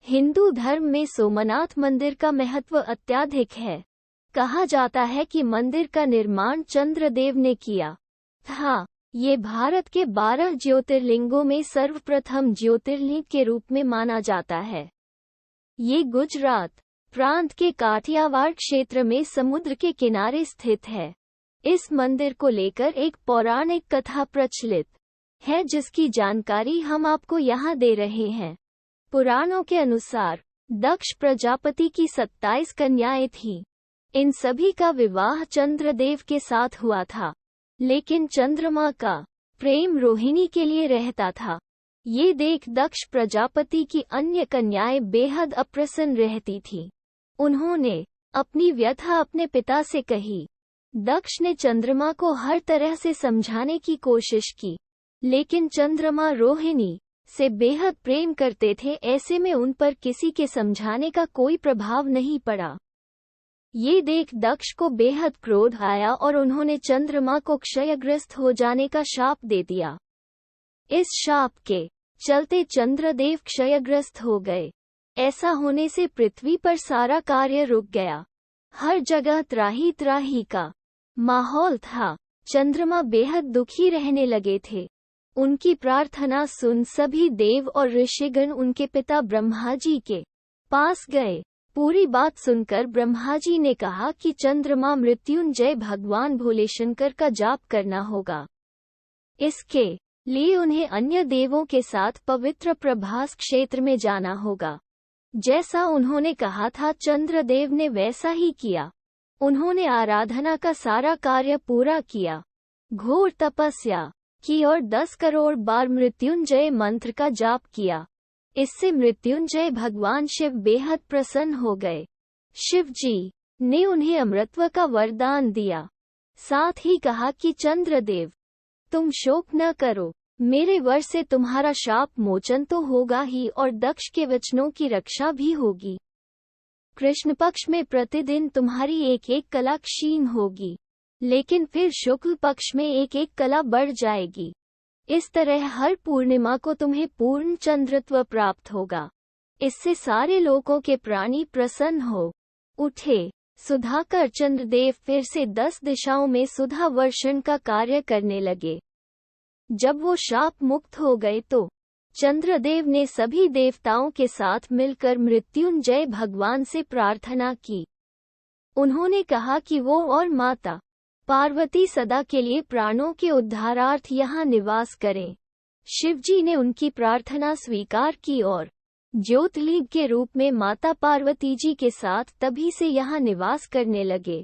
हिंदू धर्म में सोमनाथ मंदिर का महत्व अत्यधिक है। कहा जाता है कि मंदिर का निर्माण चंद्रदेव ने किया था। ये भारत के 12 ज्योतिर्लिंगों में सर्वप्रथम ज्योतिर्लिंग के रूप में माना जाता है। ये गुजरात प्रांत के काठियावाड़ क्षेत्र में समुद्र के किनारे स्थित है। इस मंदिर को लेकर एक पौराणिक कथा प्रचलित है, जिसकी जानकारी हम आपको यहाँ दे रहे हैं। पुराणों के अनुसार दक्ष प्रजापति की 27 कन्याएं थीं। इन सभी का विवाह चंद्रदेव के साथ हुआ था, लेकिन चंद्रमा का प्रेम रोहिणी के लिए रहता था। ये देख दक्ष प्रजापति की अन्य कन्याएं बेहद अप्रसन्न रहती थीं। उन्होंने अपनी व्यथा अपने पिता से कही। दक्ष ने चंद्रमा को हर तरह से समझाने की कोशिश की, लेकिन चंद्रमा रोहिणी से बेहद प्रेम करते थे। ऐसे में उन पर किसी के समझाने का कोई प्रभाव नहीं पड़ा। ये देख दक्ष को बेहद क्रोध आया और उन्होंने चंद्रमा को क्षयग्रस्त हो जाने का शाप दे दिया। इस शाप के चलते चंद्रदेव क्षयग्रस्त हो गए। ऐसा होने से पृथ्वी पर सारा कार्य रुक गया। हर जगह त्राही त्राही का माहौल था। चंद्रमा बेहद दुखी रहने लगे थे। उनकी प्रार्थना सुन सभी देव और ऋषिगण उनके पिता ब्रह्मा जी के पास गए। पूरी बात सुनकर ब्रह्मा जी ने कहा कि चंद्रमा मृत्युंजय भगवान भोलेशंकर का जाप करना होगा। इसके लिए उन्हें अन्य देवों के साथ पवित्र प्रभास क्षेत्र में जाना होगा। जैसा उन्होंने कहा था, चंद्रदेव ने वैसा ही किया। उन्होंने आराधना का सारा कार्य पूरा किया, घोर तपस्या की और 10 करोड़ बार मृत्युंजय मंत्र का जाप किया। इससे मृत्युंजय भगवान शिव बेहद प्रसन्न हो गए। शिव जी ने उन्हें अमृतत्व का वरदान दिया। साथ ही कहा कि चंद्रदेव, तुम शोक न करो, मेरे वर से तुम्हारा शाप मोचन तो होगा ही और दक्ष के वचनों की रक्षा भी होगी। कृष्ण पक्ष में प्रतिदिन तुम्हारी एक एक कला क्षीण होगी, लेकिन फिर शुक्ल पक्ष में एक एक कला बढ़ जाएगी। इस तरह हर पूर्णिमा को तुम्हें पूर्ण चंद्रत्व प्राप्त होगा। इससे सारे लोगों के प्राणी प्रसन्न हो उठे। सुधाकर चंद्रदेव फिर से 10 दिशाओं में सुधा वर्षण का कार्य करने लगे। जब वो शाप मुक्त हो गए तो चंद्रदेव ने सभी देवताओं के साथ मिलकर मृत्युंजय भगवान से प्रार्थना की। उन्होंने कहा कि वो और माता पार्वती सदा के लिए प्राणों के उद्धारार्थ यहाँ निवास करें। शिवजी ने उनकी प्रार्थना स्वीकार की और ज्योतिर्लिंग के रूप में माता पार्वती जी के साथ तभी से यहाँ निवास करने लगे।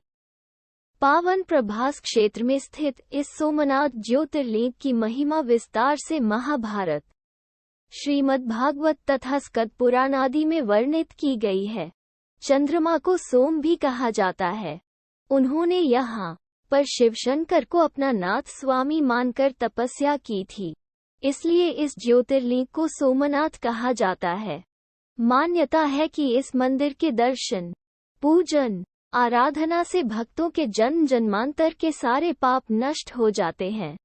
पावन प्रभास क्षेत्र में स्थित इस सोमनाथ ज्योतिर्लिंग की महिमा विस्तार से महाभारत, श्रीमद्भागवत तथा स्कंद पुराण आदि में वर्णित की गई है। चंद्रमा को सोम भी कहा जाता है। उन्होंने यहाँ पर शिवशंकर को अपना नाथ स्वामी मानकर तपस्या की थी, इसलिए इस ज्योतिर्लिंग को सोमनाथ कहा जाता है। मान्यता है कि इस मंदिर के दर्शन, पूजन, आराधना से भक्तों के जन्म जन्मांतर के सारे पाप नष्ट हो जाते हैं।